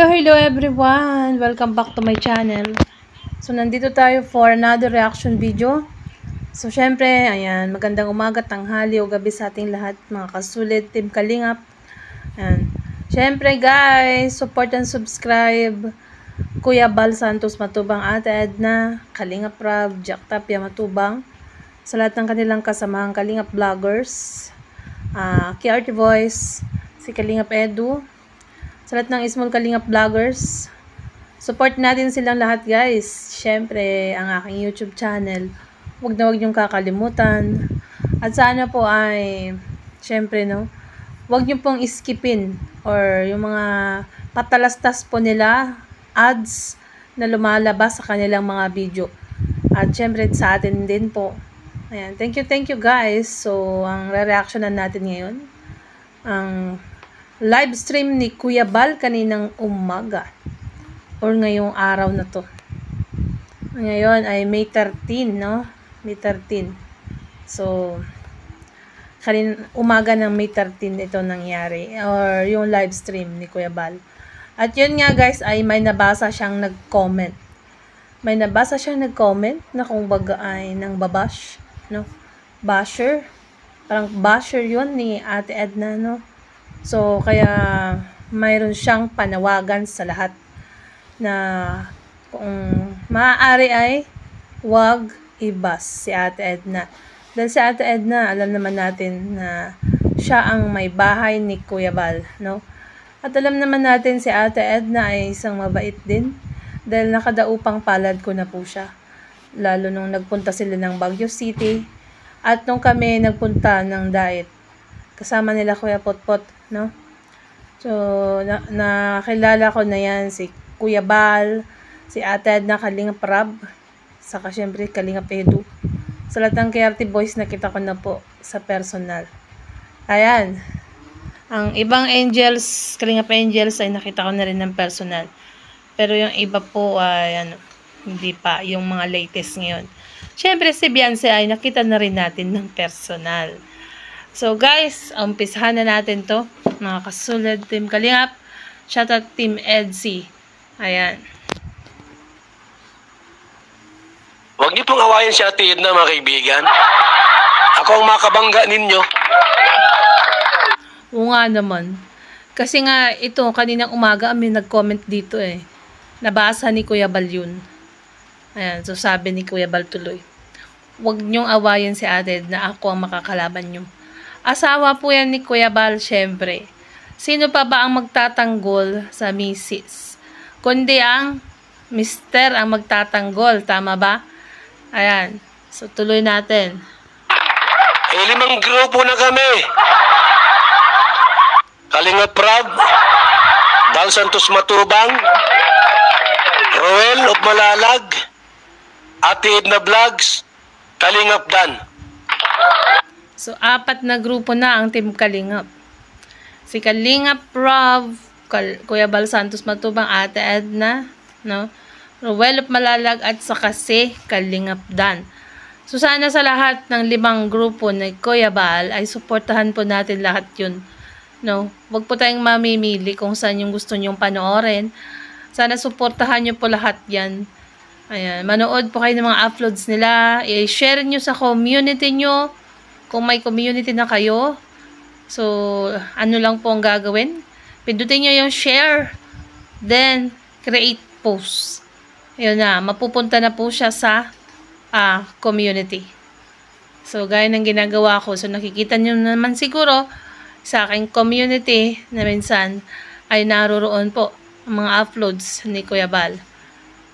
Hello everyone! Welcome back to my channel. So, nandito tayo for another reaction video. So, syempre, ayan, magandang umaga, tanghali o gabi sa ating lahat, mga kasulit, Team Kalingap. Ayan. Syempre guys, support and subscribe. Kuya Bal Santos Matubang, Ate Edna, Kalingap Rab, Jack Tapia Matubang, sa lahat ng kanilang kasamahang Kalingap Vloggers, KRT Voice, si Kalingap Edu, sa lahat ng small Kalingap Vloggers. Support natin silang lahat guys. Syempre, ang aking YouTube channel, huwag na huwag niyong kakalimutan. At sana po ay, syempre no, huwag niyo pong iskipin or yung mga patalastas po nila, ads na lumalabas sa kanilang mga video. At syempre sa atin din po. Ayan, thank you guys. So, ang re-reactionan natin ngayon, ang live stream ni Kuya Bal kaninang umaga or ngayong araw na to. Ngayon ay May 13, no? May 13. So, umaga ng May 13 ito nangyari or yung live stream ni Kuya Bal. At yun nga guys ay may nabasa siyang nag-comment. May nabasa siyang nag-comment na kung baga ay nang babash, no? Basher. Parang basher yun ni Ate Edna, no? So, kaya mayroon siyang panawagan sa lahat na kung maaari ay wag ibas si Ate Edna. Dahil si Ate Edna, alam naman natin na siya ang may bahay ni Kuya Bal, no? At alam naman natin si Ate Edna ay isang mabait din dahil nakadaupang palad ko na po siya. Lalo nung nagpunta sila ng Baguio City at nung kami nagpunta ng Daet. Kasama nila Kuya Potpot, no? So, nakilala ko na yan si Kuya Bal, si Ate Edna, Kalingap Rab, saka syempre Kalingap Edu. Sa lahat ng KRT Boys nakita ko na po sa personal. Ayan. Ang ibang angels, Kalingap Angels ay nakita ko na rin ng personal. Pero yung iba po ay hindi pa, yung mga latest ngayon. Syempre si Beyonce ay nakita na rin natin ng personal. So guys, umpisahan na natin to, mga kasulad, Team Kalingap. Shoutout Team Edsy. Ayan. Huwag niyo pong awayan si Ate Edna, mga kaibigan. Ako ang makabangga ninyo. Oo nga naman. Kasi nga, ito, kaninang umaga, may nag-comment dito eh. Nabasa ni Kuya Bal yun. Ayan, so sabi ni Kuya Bal tuloy, huwag niyong awayan si Ate Edna, ako ang makakalaban niyo. Asawa po yan ni Kuya Bal, syempre. Sino pa ba ang magtatanggol sa misis? Kundi ang mister ang magtatanggol, tama ba? Ayan, so tuloy natin. 5 grupo na kami. Kalingap Rab, Bal Santos Matubang, Roel of Malalag, Ate Edna Vlogs, Kalingap Dan. So, 4 na grupo na ang Team Kalingap. Si Kalingap Rab, Kuya Bal Santos Matubang, Ate Edna, no? Roel of Malalag at saka si Kalingap Dan. So, sana sa lahat ng 5 grupo ni Kuya Bal ay suportahan po natin lahat yun. No? Huwag po tayong mamimili kung saan yung gusto nyong panoorin. Sana suportahan nyo po lahat yan. Ayan, manood po kayo ng mga uploads nila. I-share nyo sa community nyo. Kung may community na kayo. So, ano lang po ang gagawin? Pindutin nyo yung share. Then, create post. Ayun na, mapupunta na po siya sa community. So, gaya ng ginagawa ko. So, nakikita nyo naman siguro sa aking community na minsan ay naroroon po ang mga uploads ni Kuya Bal.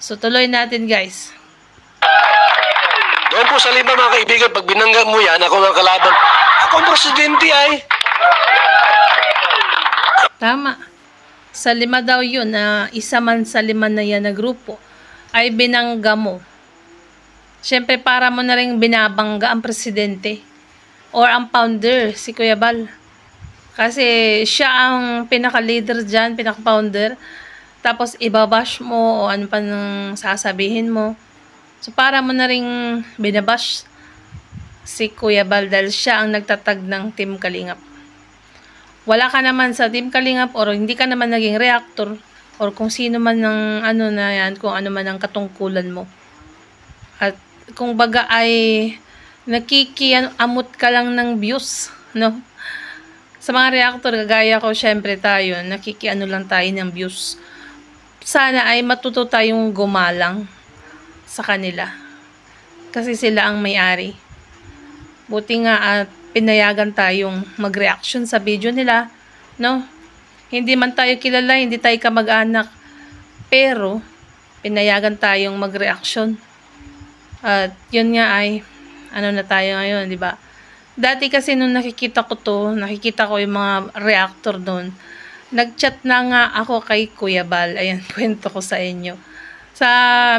So, tuloy natin guys. Doon po sa 5 mga kaibigan, pag binangga mo yan, ako ang kalaban. Ako ang presidente ay. Tama. Sa 5 daw yun, isa man sa 5 na yan na grupo, ay binangga mo. Siyempre, para mo na rin binabangga ang presidente or ang founder, si Kuya Bal. Kasi siya ang pinaka-leader dyan, pinaka-founder. Tapos ibabash mo o ano pa nang sasabihin mo. So, para mo na rin binabash si Kuya Bal dahil siya ang nagtatag ng Team Kalingap. Wala ka naman sa Team Kalingap or hindi ka naman naging reactor, or kung sino man ng ano na yan, kung ano man ang katungkulan mo. At kung baga ay nakikiamot ka lang ng views, no? Sa mga reactor, gaya ko, syempre tayo, nakikiano lang tayo ng views. Sana ay matuto tayong gumalang sa kanila. Kasi sila ang may-ari. Buti nga at pinayagan tayong mag-reaction sa video nila, no? Hindi man tayo kilala, hindi tayo kamag-anak, pero pinayagan tayong mag-reaction. At yun nga ay, ano na tayo ngayon, di ba? Dati kasi nung nakikita ko yung mga reactor doon, nag-chat na nga ako kay Kuya Bal. Ayan, kwento ko sa inyo. Sa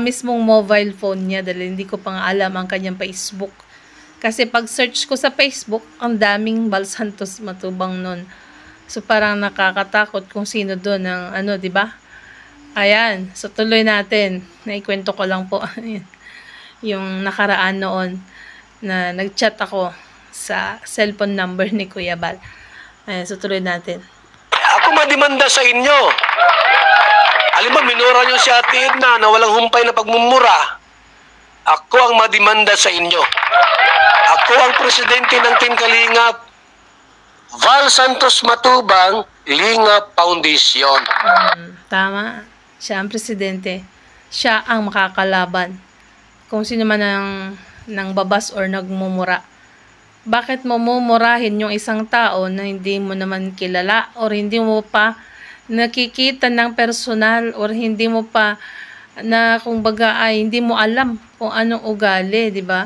mismong mobile phone niya, dahil hindi ko pa nga alam ang kanyang Facebook. Kasi pag search ko sa Facebook, ang daming Bal Santos Matubang nun. So parang nakakatakot kung sino doon ang ano, di ba? Ayan, so tuloy natin. Naikwento ko lang po yung nakaraan noon na nag-chat ako sa cellphone number ni Kuya Bal. Ayan, so tuloy natin. Ako madimanda sa inyo. Alam mo, minura nyo si Ate Edna na walang humpay na pagmumura. Ako ang madimanda sa inyo. Ako ang presidente ng Team Kalingap. Val Santos Matubang, Lingap Foundation. Tama. Siya ang presidente. Siya ang makakalaban. Kung sino man ang babas or nagmumura. Bakit mo mumurahin yung isang tao na hindi mo naman kilala or hindi mo pa nakikita ng personal or hindi mo pa na kung baga ay hindi mo alam kung anong ugali, di ba?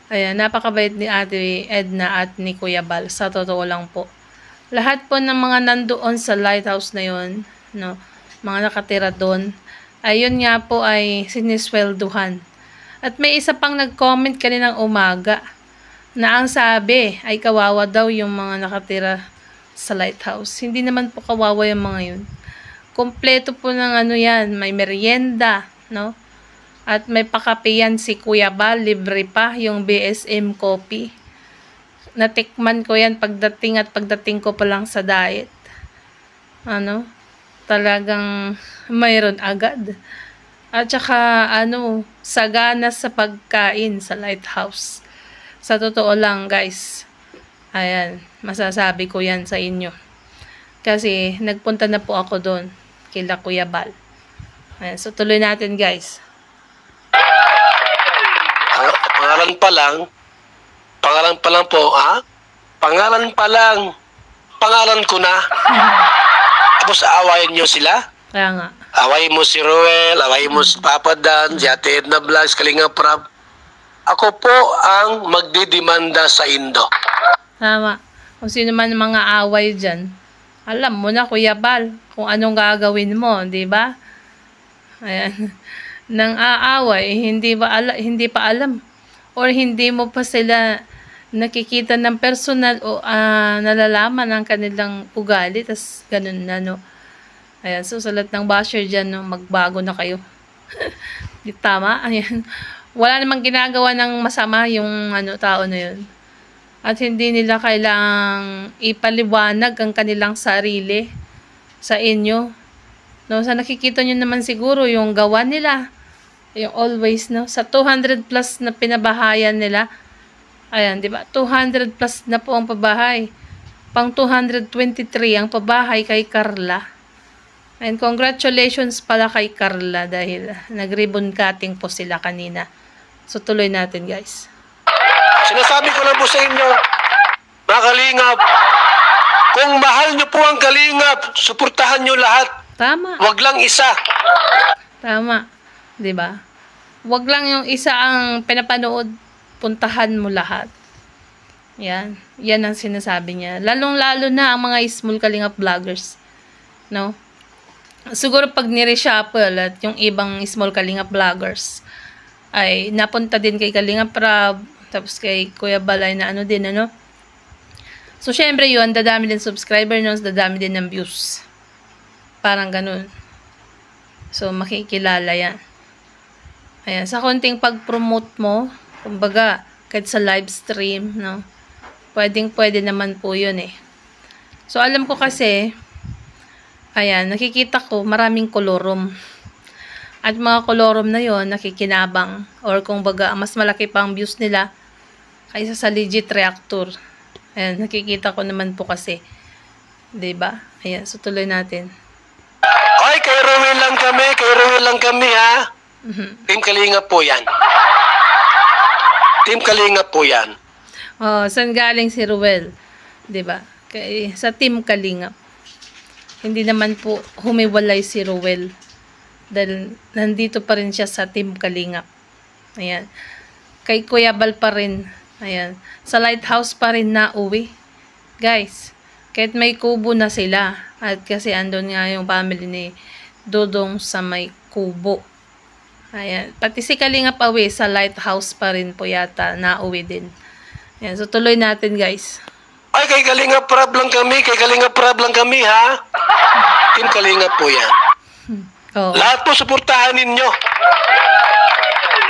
Ayan, napakabait ni Ate Edna at ni Kuya Bal. Sa totoo lang po. Lahat po ng mga nandoon sa lighthouse na yon, no, mga nakatira doon, ayun nga po ay siniswelduhan. At may isa pang nag-comment kaninang umaga na ang sabi ay kawawa daw yung mga nakatira sa lighthouse. Hindi naman po kawawa yung mga yun. Kompleto po ng ano yan, may merienda, no? At may pakape si Kuya Bal, libre pa yung BSM coffee. Natikman ko yan pagdating ko pa lang sa diet. Ano? Talagang mayroon agad. At saka sagana sa pagkain sa lighthouse. Sa totoo lang guys, ayan, masasabi ko yan sa inyo. Kasi nagpunta na po ako doon kila Kuya Bal. Ayan, so tuloy natin guys. Pangalan pa lang po, ha? Pangalan ko na. Tapos awayin nyo sila? Kaya nga. Awayin mo si Roel, awayin mo si Papa Dan, si Ate Edna Vlogs, Kalinga Prab. Ako po ang magdidemanda sa Indo. Tama. Kung sino man mga away dyan, alam mo na Kuya Bal kung anong gagawin mo, di ba? Ayan. Nang aaway, hindi pa alam or hindi mo pa sila nakikita ng personal o nalalaman ang kanilang ugali, tas ganun na, no. Ayan, so sa lahat ng basher dyan, no, magbago na kayo. Di tama, ayan. Wala namang ginagawa ng masama yung tao na yun. At hindi nila kailangang ipaliwanag ang kanilang sarili sa inyo. No, sa nakikita nyo naman siguro yung gawa nila. Yung always, no? Sa 200 plus na pinabahayan nila. Ayan, di ba? 200 plus na po ang pabahay. Pang 223 ang pabahay kay Carla. And congratulations pala kay Carla dahil nag-ribbon cutting po sila kanina. So tuloy natin guys. Sinasabi ko lang po sa inyo, mga Kalingap, kung mahal nyo po ang Kalingap, suportahan nyo lahat. Tama. Wag lang isa. Tama. Di ba? Wag lang yung isa ang pinapanood, puntahan mo lahat. Yan. Yan ang sinasabi niya. Lalong-lalo na ang mga small Kalingap vloggers. No? Siguro pag ni-reshuffle at yung ibang small Kalingap vloggers ay napunta din kay Kalingap Prab, tapos kay Kuya Balay na din, ano? So, syempre yun, dadami din subscriber nyo, dadami din ng views. Parang ganun. So, makikilala yan. Ayan, sa konting pag-promote mo, kumbaga, kahit sa live stream, no? Pwede naman po yun eh. So, alam ko kasi, ayan, nakikita ko maraming kolorum. At mga kolorum na yon nakikinabang. Or kung baga, mas malaki pang views nila kaysa sa legit reactor. Ayan, nakikita ko naman po kasi. 'Di ba? Ayan, so tuloy natin. Ay, kay Ruel lang kami ha. Team Kalingap po yan. Team Kalingap po yan. Oh, saan galing si Ruel? 'Di ba? Sa Team Kalingap. Hindi naman po humiwalay si Ruel. Dahil nandito pa rin siya sa Team Kalingap. Ayan. Kay Kuya Bal pa rin. Ayan. Sa Lighthouse pa rin na uwi. Guys, kahit may kubo na sila. At kasi andun nga yung family ni Dodong sa may kubo. Ayan. Pati si Kalingap Awi sa Lighthouse pa rin po yata na uwi din. Ayan. So tuloy natin guys. Ay, kay Kalingap Prab lang kami ha. Team Kalingap po yan. Oh. Lahat po suportahan ninyo.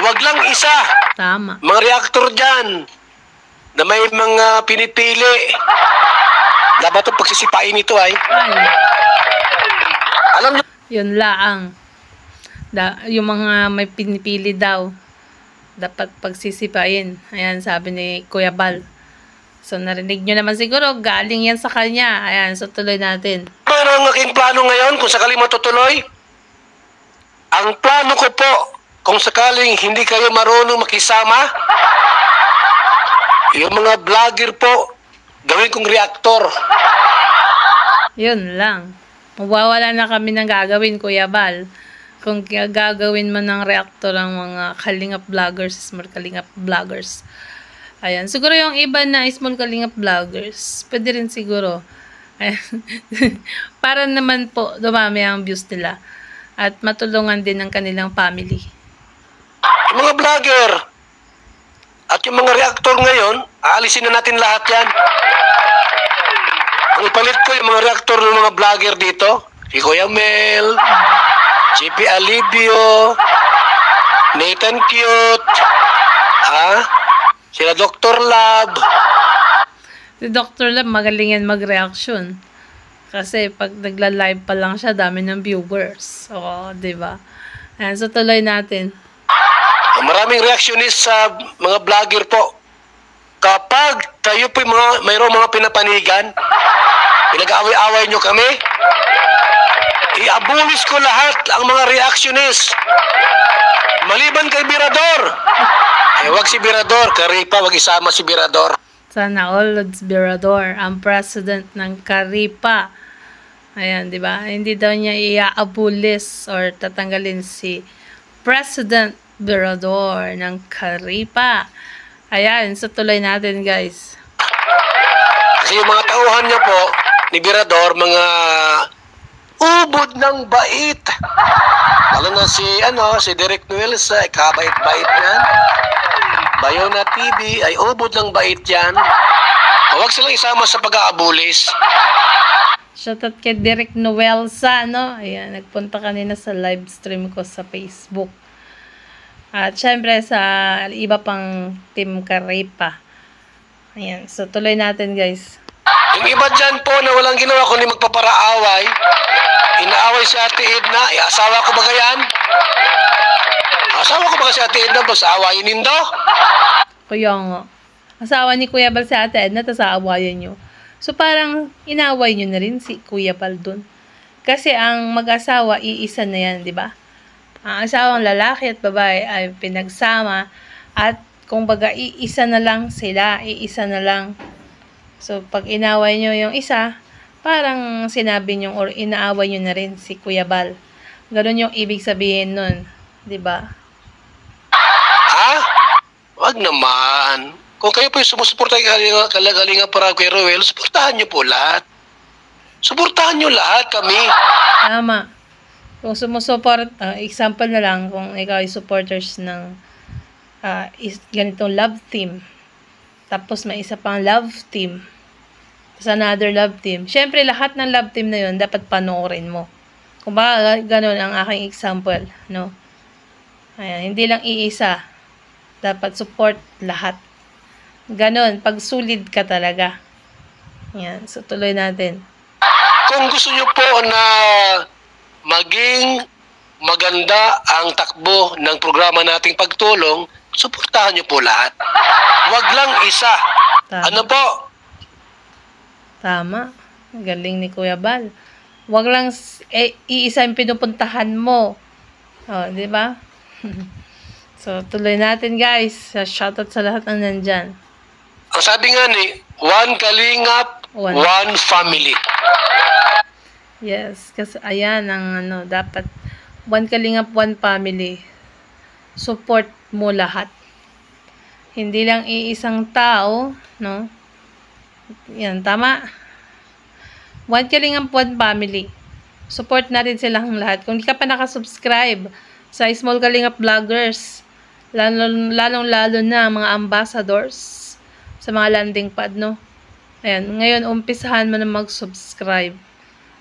Wag lang isa. Tama. Mga reactor dyan na may mga pinipili. Dapat ito pagsisipain ito ay. Alam nyo. Yun laang. Yung mga may pinipili daw. Dapat pagsisipain. Ayan, sabi ni Kuya Bal. So, narinig nyo naman siguro. Galing yan sa kanya. Ayan, so tuloy natin. Ano ang aking plano ngayon kung sakaling matutuloy? Ang plano ko po, kung sakaling hindi kayo marunong makisama, yung mga vlogger po, gawin kong reactor. Yun lang. Mawawala na kami ng gagawin, Kuya Bal. Kung gagawin mo ng reactor ang mga Kalingap vloggers, small Kalingap vloggers. Ayan. Siguro yung iba na small Kalingap vloggers, pwede rin siguro. Ayan. Para naman po, dumami ang views nila. At matulungan din ng kanilang family. Yung mga vlogger at yung mga reactor ngayon, aalisin na natin lahat yan. Ang ipalit ko yung mga reactor ng mga vlogger dito, si Kuya Mel, JP Alibio, Nathan Cute, sila Dr. Lab. Si Dr. Lab, magaling yan mag-reaction. Kasi pag nagla-live pa lang siya, dami ng viewers. Oo, diba? Ayan, so tuloy natin. Maraming reactionist sa mga vlogger po. Kapag kayo po mayroong mga pinapanigan, pinag-away-away nyo kami, i-abulis ko lahat ang mga reactionist. Maliban kay Birador. Wag si Birador. Karipa, wag isama si Birador. Sana all Lods Birador, ang president ng Karipa. Ayan, di ba? Hindi daw niya i-abulis or tatanggalin si President Birador ng Karipa. Ayan, so tuloy natin guys. Kasi yung mga tauhan niya po, ni Birador, mga ubod ng bait. Lalo na si Derek Nuelsa, kabait-bait yan. Bayona TV ay ubod ng bait yan. Huwag silang isama sa pag-aabulis. Shoutout kay Derek Nuelsa, no? Ayan, nagpunta kanina sa live stream ko sa Facebook. At syempre sa iba pang Team Karipa. Ayan, so tuloy natin guys. Yung iba dyan po na walang ginawa kundi magpaparaaway, inaaway si Ate Edna, asawa ko ba yan? Asawa ko ba si Ate Edna ba sa awayin nindo? Kaya nga. Asawa ni Kuya Bal si Ate Edna, tapos aawayan nyo. So parang inaway nyo na rin si Kuya Bal dun. Kasi ang mag-asawa, iisa na yan, di ba? Ang asawang lalaki at babae ay pinagsama at kung baga iisa na lang sila, iisa na lang. So pag inaway nyo yung isa, parang sinabi nyo or inaaway nyo na rin si Kuya Bal. Ganun yung ibig sabihin nun, di ba? Wag naman. Kung kayo po yung sumusuporta kay Kalingap para kay Ruel, suportahan nyo po lahat. Suportahan nyo lahat kami. Tama. Kung sumusuport, example na lang, kung ikaw ay supporters ng ganitong love team, tapos may isa pang love team, tapos another love team. Siyempre, lahat ng love team na yun, dapat panoorin mo. Kung baka ganun ang aking example, no? Ayan, hindi lang iisa. Dapat support lahat. Ganon, pag sulid ka talaga. Yan, so tuloy natin. Kung gusto nyo po na maging maganda ang takbo ng programa nating pagtulong, suportahan nyo po lahat. Huwag lang isa. Tama. Ano po? Tama. Galing ni Kuya Bal. Huwag lang iisa yung pinupuntahan mo. Oh, di ba? So, tuloy natin guys. Shoutout sa lahat ng nandyan. Ang sabi nga ni, one kalingap, one family. Yes, kasi ayan ang dapat one kalingap, one family. Support mo lahat. Hindi lang iisang tao, no? Yan, tama. One kalingap, one family. Support natin silang lahat. Kung di ka pa nakasubscribe sa Small Kalingap Vloggers, lalong-lalo na mga ambassadors sa mga landing pad, no? Ayan, ngayon, umpisahan mo na mag-subscribe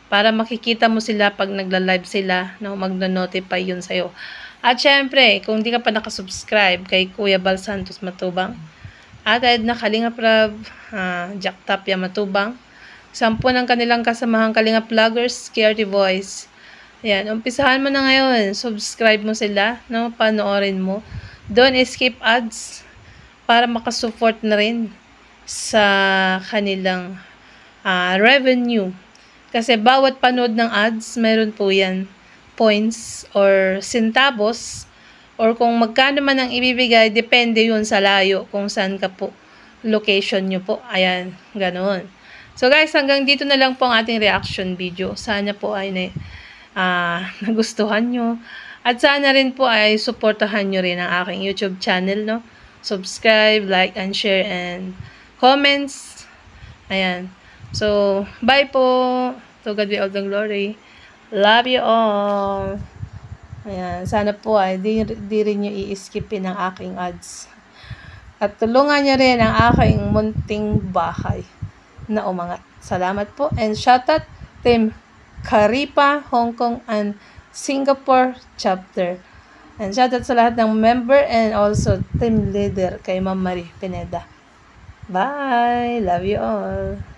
para makikita mo sila pag nagla-live sila, no? Magno-notify yun sa'yo. At syempre, kung di ka pa nakasubscribe kay Kuya Bal Santos Matubang, at na Kalingap Rab, Jack Tapia Matubang, 10 ng kanilang kasamahang Kalingap Vloggers, KRT Voice. Ayan, umpisahan mo na ngayon. Subscribe mo sila, no? Panoorin mo. Don't skip ads para makasupport na rin sa kanilang revenue. Kasi bawat panood ng ads, mayroon po yan points or centavos or kung magkano man ang ibibigay, depende yun sa layo kung saan ka po, location nyo po. Ayan, ganoon. So guys, hanggang dito na lang po ang ating reaction video. Sana po ay nagustuhan nyo. At sana rin po ay supportahan nyo rin ang aking YouTube channel, no? Subscribe, like, and share, and comments. Ayan. So, bye po. To God be all the glory. Love you all. Ayan. Sana po ay di rin nyo i-skipin ang aking ads. At tulungan nyo rin ang aking munting bahay na umangat. Salamat po. And shoutout Team Karipa, Hong Kong, and Singapore chapter. And shoutout sa lahat ng member and also team leader kay Ma'am Marie Pineda. Bye! Love you all!